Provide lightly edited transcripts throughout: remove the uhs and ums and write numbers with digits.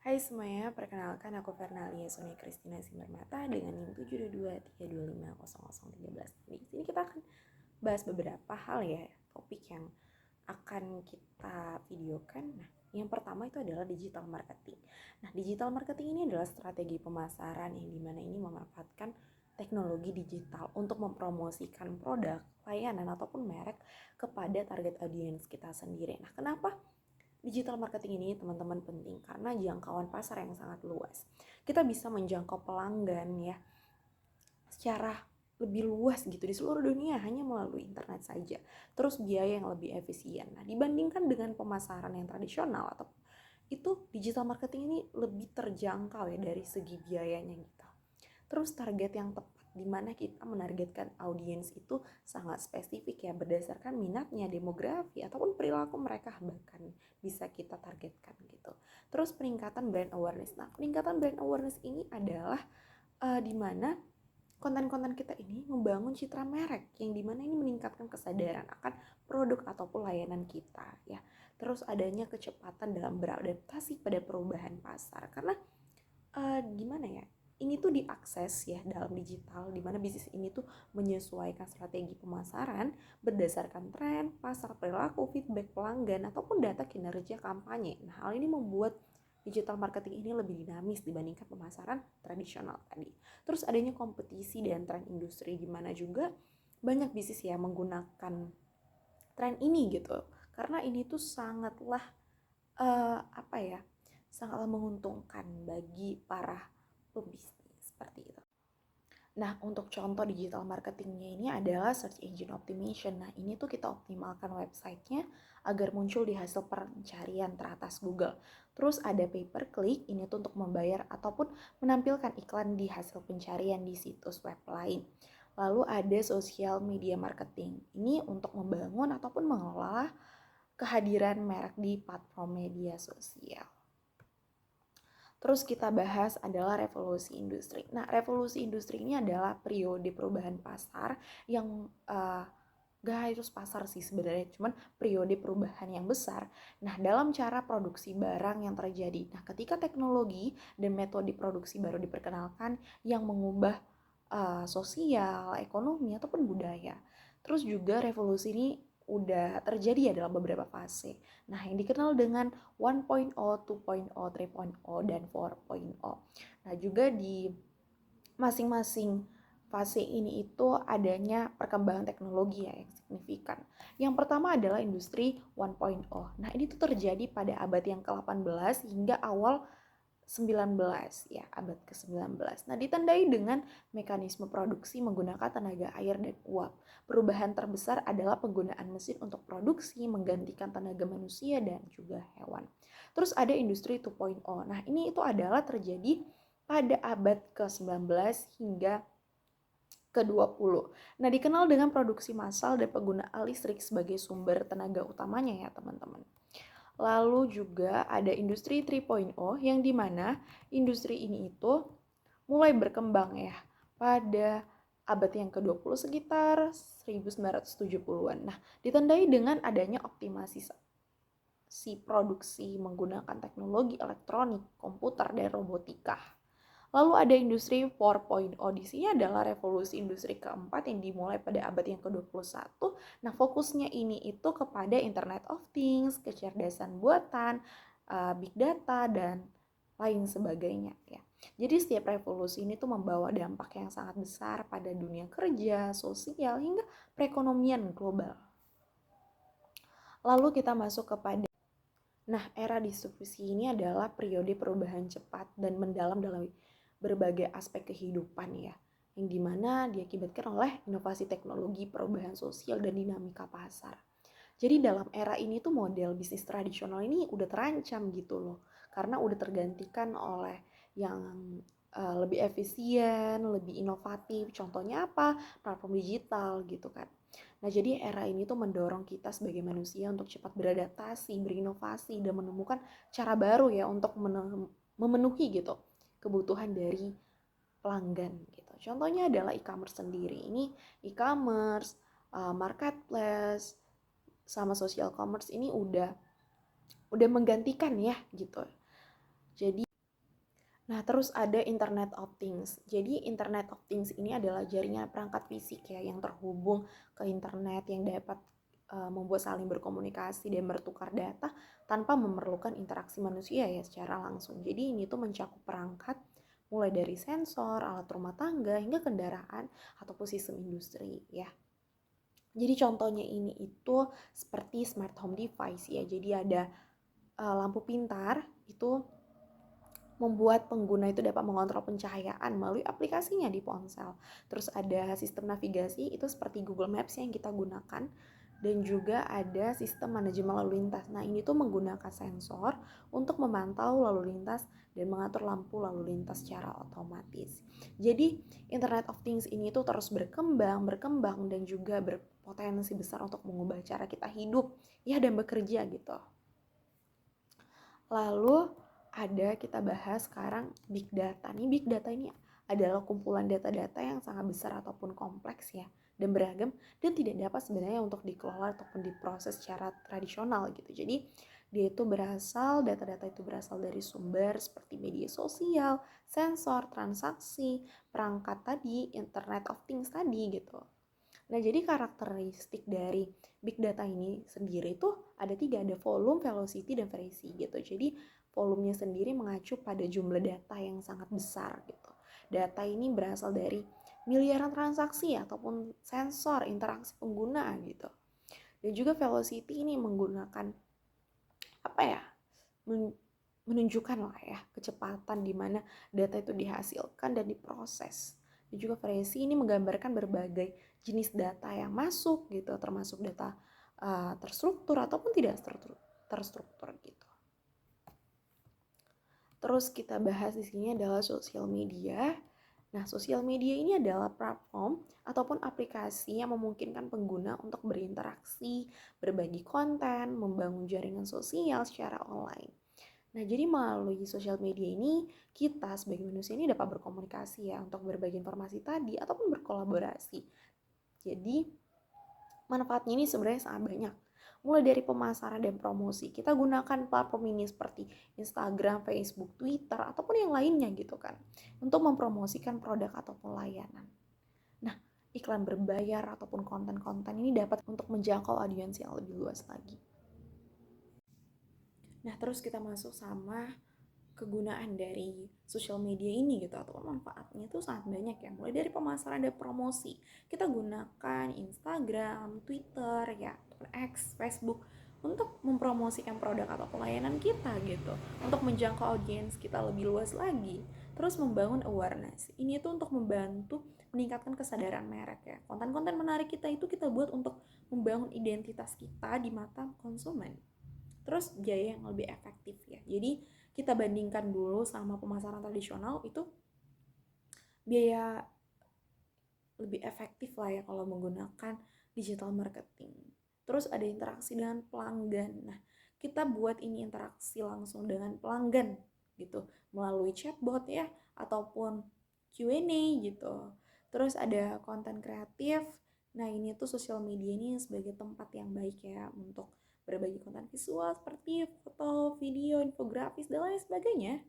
Hai semuanya, perkenalkan aku Fernalia Sonia Kristina Simarmata dengan NIM 72232500013. Di sini kita akan bahas beberapa hal ya, topik yang akan kita videokan. Nah, yang pertama itu adalah digital marketing. Nah, digital marketing ini adalah strategi pemasaran yang dimana ini memanfaatkan teknologi digital untuk mempromosikan produk, layanan ataupun merek kepada target audiens kita sendiri. Nah, kenapa digital marketing ini teman-teman penting? Karena jangkauan pasar yang sangat luas. Kita bisa menjangkau pelanggan ya secara lebih luas gitu di seluruh dunia hanya melalui internet saja. Terus biaya yang lebih efisien. Nah, dibandingkan dengan pemasaran yang tradisional atau itu digital marketing ini lebih terjangkau ya dari segi biayanya gitu. Terus target yang tepat, di mana kita menargetkan audiens itu sangat spesifik ya, berdasarkan minatnya, demografi ataupun perilaku mereka bahkan bisa kita targetkan gitu. Terus peningkatan brand awareness. Nah, peningkatan brand awareness ini adalah di mana konten-konten kita ini membangun citra merek yang dimana ini meningkatkan kesadaran akan produk ataupun layanan kita ya. Terus adanya kecepatan dalam beradaptasi pada perubahan pasar karena gimana ya, ini tuh diakses ya dalam digital, di mana bisnis ini tuh menyesuaikan strategi pemasaran berdasarkan tren, pasar perilaku, feedback pelanggan, ataupun data kinerja kampanye. Nah, hal ini membuat digital marketing ini lebih dinamis dibandingkan pemasaran tradisional tadi. Terus adanya kompetisi dan tren industri, di mana juga banyak bisnis yang menggunakan tren ini gitu. Karena ini tuh sangatlah apa ya, sangatlah menguntungkan bagi para pebisnis seperti itu. Nah, untuk contoh digital marketingnya ini adalah search engine optimization. Nah, ini tuh kita optimalkan websitenya agar muncul di hasil pencarian teratas Google. Terus ada pay per click, ini tuh untuk membayar ataupun menampilkan iklan di hasil pencarian di situs web lain. Lalu ada social media marketing. Ini untuk membangun ataupun mengelola kehadiran merek di platform media sosial. Terus kita bahas adalah revolusi industri. Nah, revolusi industri ini adalah periode perubahan pasar yang gak harus pasar sih sebenarnya, cuman periode perubahan yang besar. Nah, dalam cara produksi barang yang terjadi. Nah, ketika teknologi dan metode produksi baru diperkenalkan yang mengubah sosial, ekonomi, ataupun budaya. Terus juga revolusi ini udah terjadi ya dalam beberapa fase. Nah, yang dikenal dengan 1.0, 2.0, 3.0, dan 4.0. Nah, juga di masing-masing fase ini itu adanya perkembangan teknologi ya yang signifikan. Yang pertama adalah industri 1.0. Nah, ini tuh terjadi pada abad yang ke-18 hingga awal 19 ya, abad ke-19. Nah, ditandai dengan mekanisme produksi menggunakan tenaga air dan uap. Perubahan terbesar adalah penggunaan mesin untuk produksi menggantikan tenaga manusia dan juga hewan. Terus ada industri 2.0. Nah, ini itu adalah terjadi pada abad ke-19 hingga ke-20. Nah, dikenal dengan produksi massal dan penggunaan listrik sebagai sumber tenaga utamanya ya, teman-teman. Lalu juga ada industri 3.0 yang dimana industri ini itu mulai berkembang ya pada abad yang ke-20 sekitar 1970-an. Nah, ditandai dengan adanya optimasi produksi menggunakan teknologi elektronik, komputer, dan robotika. Lalu ada industri 4.0, di sini adalah revolusi industri keempat yang dimulai pada abad yang ke-21. Nah, fokusnya ini itu kepada Internet of Things, kecerdasan buatan, big data, dan lain sebagainya ya. Jadi setiap revolusi ini tuh membawa dampak yang sangat besar pada dunia kerja, sosial, hingga perekonomian global. Lalu kita masuk kepada era distribusi ini adalah periode perubahan cepat dan mendalam dalam berbagai aspek kehidupan ya, yang dimana diakibatkan oleh inovasi teknologi, perubahan sosial, dan dinamika pasar. Jadi dalam era ini tuh model bisnis tradisional ini udah terancam gitu loh, karena udah tergantikan oleh yang lebih efisien, lebih inovatif. Contohnya apa? Platform digital gitu kan. Nah, jadi era ini tuh mendorong kita sebagai manusia untuk cepat beradaptasi, berinovasi, dan menemukan cara baru ya untuk memenuhi gitu kebutuhan dari pelanggan gitu. Contohnya adalah e-commerce sendiri. Ini e-commerce, marketplace, sama social commerce ini udah menggantikan ya gitu. Jadi Nah, terus ada Internet of Things. Jadi Internet of Things ini adalah jaringan perangkat fisik ya yang terhubung ke internet yang dapat membuat saling berkomunikasi dan bertukar data tanpa memerlukan interaksi manusia ya secara langsung. Jadi ini tuh mencakup perangkat mulai dari sensor, alat rumah tangga hingga kendaraan ataupun sistem industri ya. Jadi contohnya ini itu seperti smart home device ya. Jadi ada lampu pintar itu membuat pengguna itu dapat mengontrol pencahayaan melalui aplikasinya di ponsel. Terus ada sistem navigasi itu seperti Google Maps yang kita gunakan, dan juga ada sistem manajemen lalu lintas. Nah, ini tuh menggunakan sensor untuk memantau lalu lintas dan mengatur lampu lalu lintas secara otomatis. Jadi, Internet of Things ini tuh terus berkembang dan juga berpotensi besar untuk mengubah cara kita hidup ya dan bekerja gitu. Lalu kita bahas sekarang Big Data. Nih Big Data ini adalah kumpulan data-data yang sangat besar ataupun kompleks ya dan beragam dan tidak dapat sebenarnya untuk dikelola ataupun diproses secara tradisional gitu. Jadi data-data itu berasal dari sumber seperti media sosial, sensor, transaksi, perangkat tadi, Internet of Things tadi gitu. Nah, jadi karakteristik dari big data ini sendiri tuh ada 3, ada volume, velocity, dan variety gitu. Jadi volumenya sendiri mengacu pada jumlah data yang sangat besar gitu. Data ini berasal dari miliaran transaksi ataupun sensor interaksi pengguna gitu. Dan juga velocity ini menggunakan menunjukkan lah ya kecepatan di mana data itu dihasilkan dan diproses. Dan juga variasi ini menggambarkan berbagai jenis data yang masuk gitu, termasuk data terstruktur ataupun tidak terstruktur gitu. Terus kita bahas di sini adalah sosial media. Nah, sosial media ini adalah platform ataupun aplikasi yang memungkinkan pengguna untuk berinteraksi, berbagi konten, membangun jaringan sosial secara online. Nah, jadi melalui sosial media ini, kita sebagai manusia ini dapat berkomunikasi ya, untuk berbagi informasi tadi, ataupun berkolaborasi. Jadi, manfaatnya ini sebenarnya sangat banyak. Mulai dari pemasaran dan promosi, kita gunakan platform ini seperti Instagram, Facebook, Twitter, ataupun yang lainnya gitu kan, untuk mempromosikan produk ataupun layanan. Nah, iklan berbayar ataupun konten-konten ini dapat untuk menjangkau audiens yang lebih luas lagi. Nah, terus kita masuk sama kegunaan dari sosial media ini gitu atau manfaatnya itu sangat banyak ya, mulai dari pemasaran dan promosi. Kita gunakan Instagram, Twitter ya, X, Facebook untuk mempromosikan produk atau pelayanan kita gitu, untuk menjangkau audiens kita lebih luas lagi. Terus membangun awareness, ini tuh untuk membantu meningkatkan kesadaran merek ya. Konten-konten menarik kita itu kita buat untuk membangun identitas kita di mata konsumen. Terus biaya yang lebih efektif ya, jadi kita bandingkan dulu sama pemasaran tradisional, itu biaya lebih efektif lah ya kalau menggunakan digital marketing. Terus ada interaksi dengan pelanggan. Nah, kita buat ini interaksi langsung dengan pelanggan gitu melalui chatbot ya ataupun Q&A gitu. Terus ada konten kreatif. Nah, ini tuh sosial media ini sebagai tempat yang baik ya untuk berbagi konten visual seperti foto, video, infografis, dan lain sebagainya.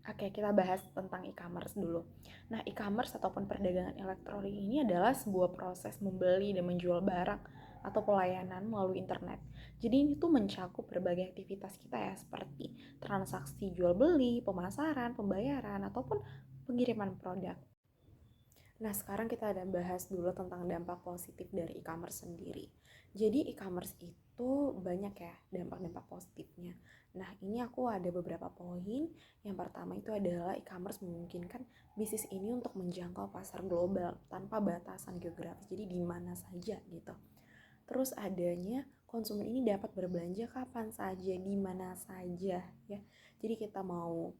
Oke, kita bahas tentang e-commerce dulu. Nah, e-commerce ataupun perdagangan elektronik ini adalah sebuah proses membeli dan menjual barang atau pelayanan melalui internet. Jadi ini tuh mencakup berbagai aktivitas kita ya, seperti transaksi jual beli, pemasaran, pembayaran, ataupun pengiriman produk. Nah, sekarang kita ada bahas dulu tentang dampak positif dari e-commerce sendiri. Jadi e-commerce itu banyak ya dampak-dampak positifnya. Nah, ini aku ada beberapa poin. Yang pertama itu adalah e-commerce memungkinkan bisnis ini untuk menjangkau pasar global tanpa batasan geografis. Jadi di mana saja gitu. Terus adanya konsumen ini dapat berbelanja kapan saja, di mana saja ya. Jadi kita mau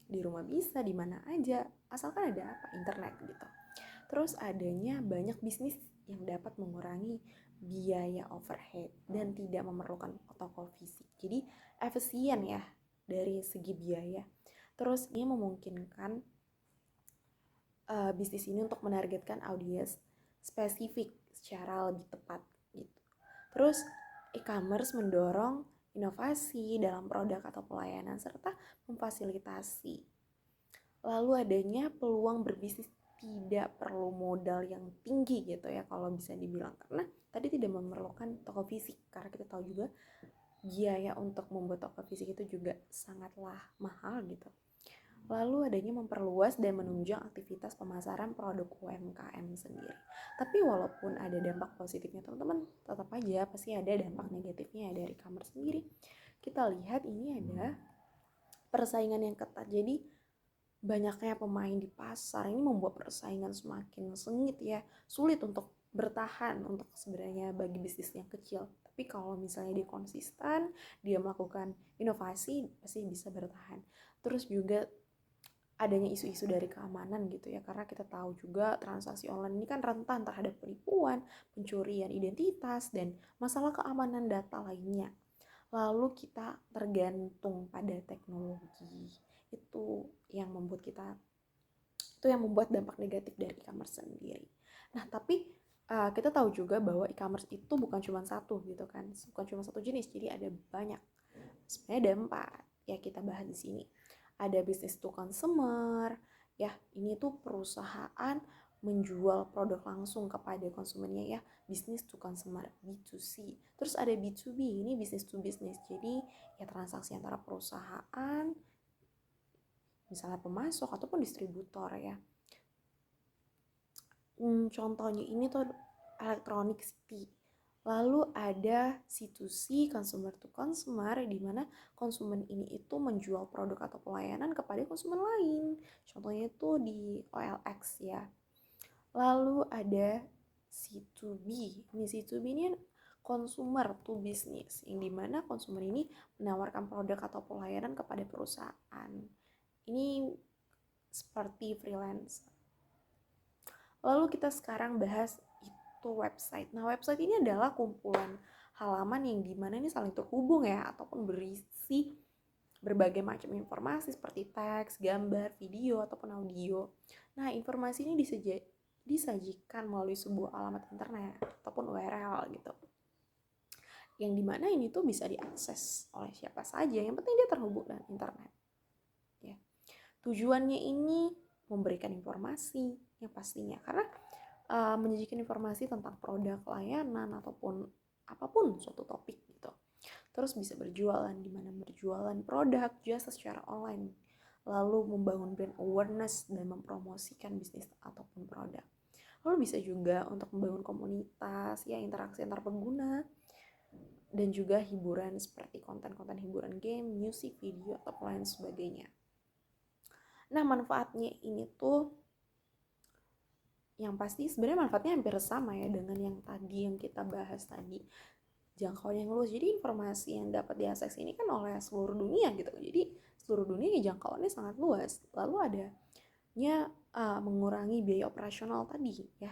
di rumah bisa, di mana aja, asalkan ada internet gitu. Terus adanya banyak bisnis yang dapat mengurangi biaya overhead dan tidak memerlukan toko fisik. Jadi efisien ya dari segi biaya. Terus ini memungkinkan bisnis ini untuk menargetkan audiens spesifik secara lebih tepat gitu. Terus e-commerce mendorong inovasi dalam produk atau pelayanan serta memfasilitasi Lalu adanya peluang berbisnis tidak perlu modal yang tinggi gitu ya kalau bisa dibilang, karena tadi tidak memerlukan toko fisik, karena kita tahu juga biaya untuk membuat toko fisik itu juga sangatlah mahal gitu. Lalu adanya memperluas dan menunjang aktivitas pemasaran produk UMKM sendiri. Tapi walaupun ada dampak positifnya teman-teman, tetap aja pasti ada dampak negatifnya dari e-commerce sendiri. Kita lihat ini ada persaingan yang ketat. Jadi banyaknya pemain di pasar ini membuat persaingan semakin sengit ya, sulit untuk bertahan untuk sebenarnya bagi bisnis yang kecil. Tapi kalau misalnya dia konsisten, dia melakukan inovasi, pasti bisa bertahan. Terus juga adanya isu-isu dari keamanan gitu ya, karena kita tahu juga transaksi online ini kan rentan terhadap penipuan, pencurian identitas, dan masalah keamanan data lainnya. Lalu kita tergantung pada teknologi, itu yang membuat dampak negatif dari e-commerce sendiri. Nah tapi kita tahu juga bahwa e-commerce itu bukan cuma satu gitu kan, bukan cuma satu jenis, jadi ada banyak. Sebenarnya ada 4 ya, kita bahas di sini. Ada business to consumer, ya ini tuh perusahaan menjual produk langsung kepada konsumennya ya, business to consumer, B2C. Terus ada B2B, ini business to business, jadi ya transaksi antara perusahaan, misalnya pemasok ataupun distributor ya. Contohnya ini tuh Electronic City. Lalu ada C2C, consumer to consumer, di mana konsumen ini itu menjual produk atau pelayanan kepada konsumen lain. Contohnya itu di OLX ya. Lalu ada C2B. Ini C2B ini consumer to business, yang dimana konsumen ini menawarkan produk atau pelayanan kepada perusahaan. Ini seperti freelance. Lalu kita sekarang bahas itu website. Nah, website ini adalah kumpulan halaman yang dimana ini saling terhubung ya, ataupun berisi berbagai macam informasi seperti teks, gambar, video, ataupun audio. Nah, informasi ini disajikan melalui sebuah alamat internet ataupun URL gitu. Yang dimana ini tuh bisa diakses oleh siapa saja, yang penting dia terhubung dengan internet. Ya. Tujuannya ini memberikan informasi yang pastinya, karena menyajikan informasi tentang produk, layanan, ataupun apapun suatu topik gitu. Terus bisa berjualan, di mana berjualan produk, jasa secara online. Lalu membangun brand awareness dan mempromosikan bisnis ataupun produk. Lalu bisa juga untuk membangun komunitas, ya interaksi antar pengguna, dan juga hiburan seperti konten-konten hiburan game, musik, video, atau lain sebagainya. Nah, manfaatnya ini tuh yang pasti sebenarnya manfaatnya hampir sama ya dengan yang tadi yang kita bahas tadi, jangkauan yang luas. Jadi informasi yang dapat diakses ini kan oleh seluruh dunia gitu, jadi seluruh dunia jangkauannya sangat luas. Lalu adanya mengurangi biaya operasional tadi ya,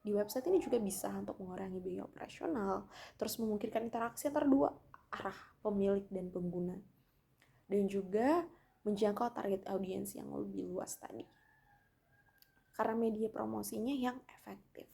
di website ini juga bisa untuk mengurangi biaya operasional, terus memungkinkan interaksi antara dua arah, pemilik dan pengguna, dan juga menjangkau target audiens yang lebih luas tadi karena media promosinya yang efektif.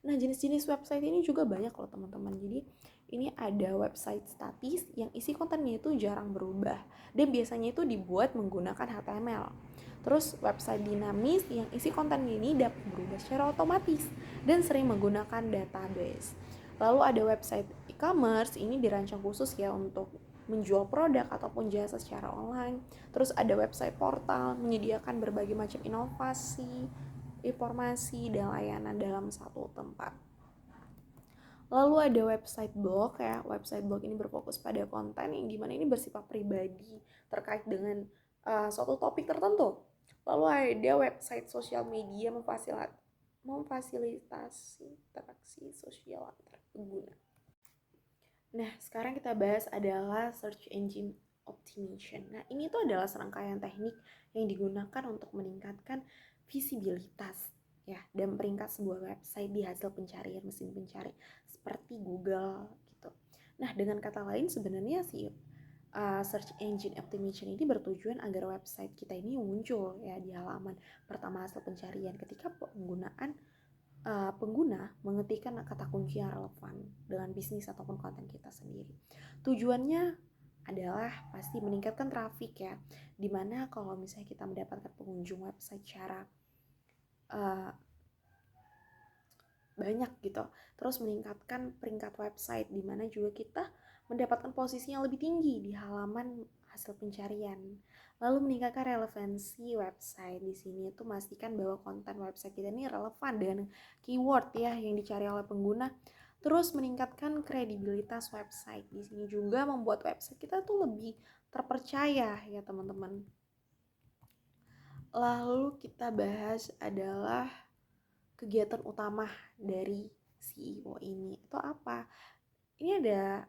Nah, jenis-jenis website ini juga banyak loh teman-teman. Jadi ini ada website statis yang isi kontennya itu jarang berubah dan biasanya itu dibuat menggunakan HTML. Terus website dinamis yang isi kontennya ini dapat berubah secara otomatis dan sering menggunakan database. Lalu ada website e-commerce, ini dirancang khusus ya untuk menjual produk ataupun jasa secara online. Terus ada website portal menyediakan berbagai macam inovasi, informasi, dan layanan dalam satu tempat. Lalu ada website blog ya. Website blog ini berfokus pada konten yang dimana ini bersifat pribadi terkait dengan suatu topik tertentu. Lalu ada website sosial media memfasilitasi interaksi sosial antar pengguna. Nah, sekarang kita bahas adalah search engine optimization. Nah, ini tuh adalah serangkaian teknik yang digunakan untuk meningkatkan visibilitas ya dan peringkat sebuah website di hasil pencarian mesin pencari seperti Google gitu. Nah, dengan kata lain sebenarnya sih search engine optimization ini bertujuan agar website kita ini muncul ya di halaman pertama hasil pencarian ketika pengguna mengetikkan kata kunci yang relevan dengan bisnis ataupun konten kita sendiri. Tujuannya adalah pasti meningkatkan traffic ya. Dimana kalau misalnya kita mendapatkan pengunjung website secara banyak gitu, terus meningkatkan peringkat website, dimana juga kita mendapatkan posisi yang lebih tinggi di halaman hasil pencarian. Lalu meningkatkan relevansi website. Di sini itu memastikan bahwa konten website kita ini relevan dengan keyword ya yang dicari oleh pengguna. Terus meningkatkan kredibilitas website. Di sini juga membuat website kita tuh lebih terpercaya ya teman-teman. Lalu kita bahas adalah kegiatan utama dari CEO ini itu apa? Ini ada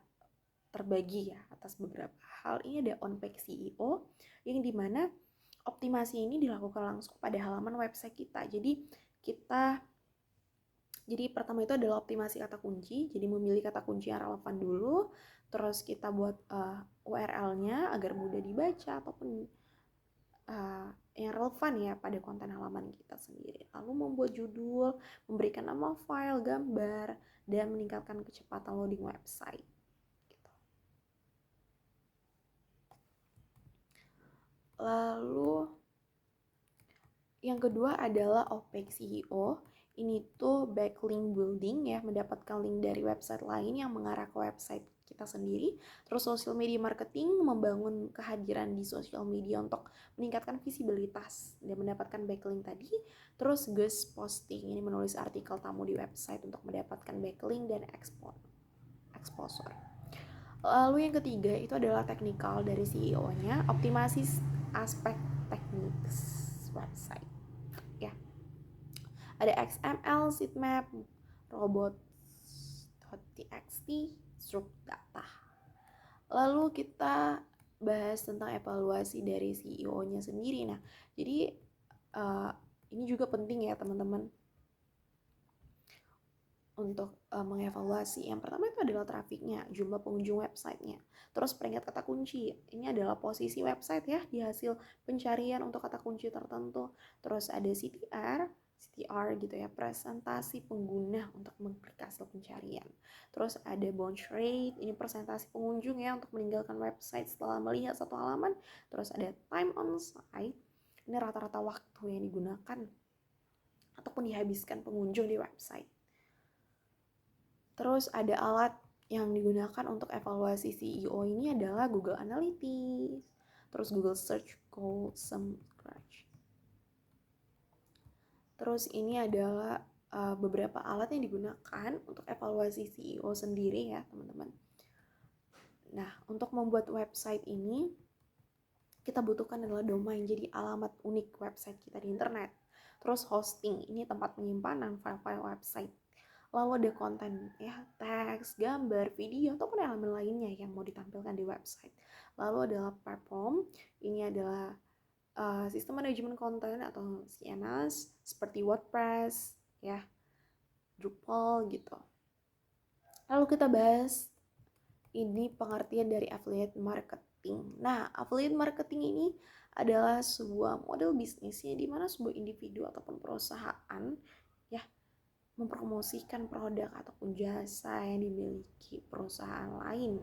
terbagi ya atas beberapa hal. Ini ada on-page CEO yang dimana optimasi ini dilakukan langsung pada halaman website kita. Jadi pertama itu adalah optimasi kata kunci. Jadi memilih kata kunci yang relevan dulu. Terus kita buat URL-nya agar mudah dibaca ataupun yang relevan ya pada konten halaman kita sendiri. Lalu membuat judul, memberikan nama file, gambar, dan meningkatkan kecepatan loading website. Gitu. Lalu yang kedua adalah OPEX SEO. Ini tuh backlink building ya, mendapatkan link dari website lain yang mengarah ke website kita sendiri. Terus social media marketing, membangun kehadiran di social media untuk meningkatkan visibilitas dan mendapatkan backlink tadi. Terus guest posting, ini menulis artikel tamu di website untuk mendapatkan backlink dan exposure. Lalu yang ketiga itu adalah technical dari CEO-nya, optimasi aspek teknis website. Ya, ada XML, sitemap, robot.txt, struct data. Lalu kita bahas tentang evaluasi dari CEO-nya sendiri. Nah, jadi ini juga penting ya teman-teman untuk mengevaluasi. Yang pertama itu adalah trafiknya, jumlah pengunjung websitenya. Terus peringkat kata kunci, ini adalah posisi website ya di hasil pencarian untuk kata kunci tertentu. Terus ada CTR gitu ya, presentasi pengguna untuk mengklik hasil pencarian. Terus ada bounce rate, ini presentasi pengunjung ya untuk meninggalkan website setelah melihat satu halaman. Terus ada time on site, ini rata-rata waktu yang digunakan ataupun dihabiskan pengunjung di website. Terus ada alat yang digunakan untuk evaluasi CEO ini adalah Google Analytics, terus Google Search Console Scratch. Terus ini adalah beberapa alat yang digunakan untuk evaluasi CEO sendiri ya teman-teman. Nah, untuk membuat website ini kita butuhkan adalah domain, jadi alamat unik website kita di internet. Terus hosting, ini tempat penyimpanan file-file website. Lalu ada konten ya, teks, gambar, video, ataupun elemen lainnya yang mau ditampilkan di website. Lalu adalah platform, ini adalah sistem manajemen konten atau CMS seperti WordPress ya, Drupal gitu. Lalu kita bahas ini pengertian dari affiliate marketing. Nah, affiliate marketing ini adalah sebuah model bisnisnya di mana sebuah individu ataupun perusahaan ya mempromosikan produk ataupun jasa yang dimiliki perusahaan lain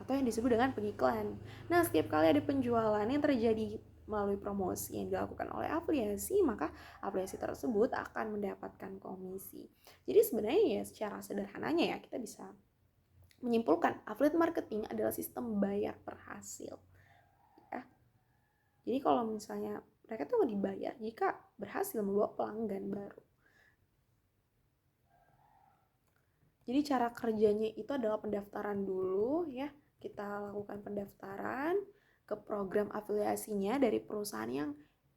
atau yang disebut dengan pengiklan. Nah, setiap kali ada penjualan yang terjadi melalui promosi yang dilakukan oleh afiliasi, maka afiliasi tersebut akan mendapatkan komisi. Jadi sebenarnya ya secara sederhananya ya kita bisa menyimpulkan affiliate marketing adalah sistem bayar per hasil. Ya. Jadi kalau misalnya mereka tuh dibayar jika berhasil membawa pelanggan baru. Jadi cara kerjanya itu adalah pendaftaran dulu ya. Kita lakukan pendaftaran ke program afiliasinya dari perusahaan yang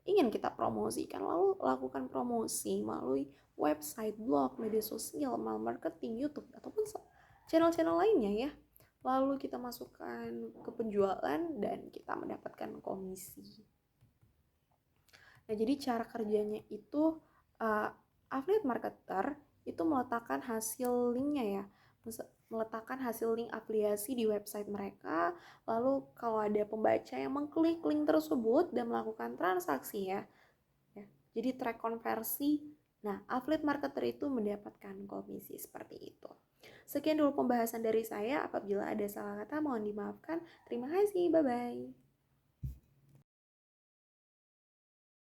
ingin kita promosikan. Lalu lakukan promosi melalui website, blog, media sosial, marketing, YouTube, ataupun channel-channel lainnya ya. Lalu kita masukkan ke penjualan dan kita mendapatkan komisi. Nah, jadi cara kerjanya itu affiliate marketer itu meletakkan hasil linknya ya, meletakkan hasil link afiliasi di website mereka. Lalu kalau ada pembaca yang mengklik link tersebut dan melakukan transaksi ya, jadi track konversi Nah, affiliate marketer itu mendapatkan komisi seperti itu. Sekian dulu pembahasan dari saya. Apabila ada salah kata mohon dimaafkan. Terima kasih. Bye-bye.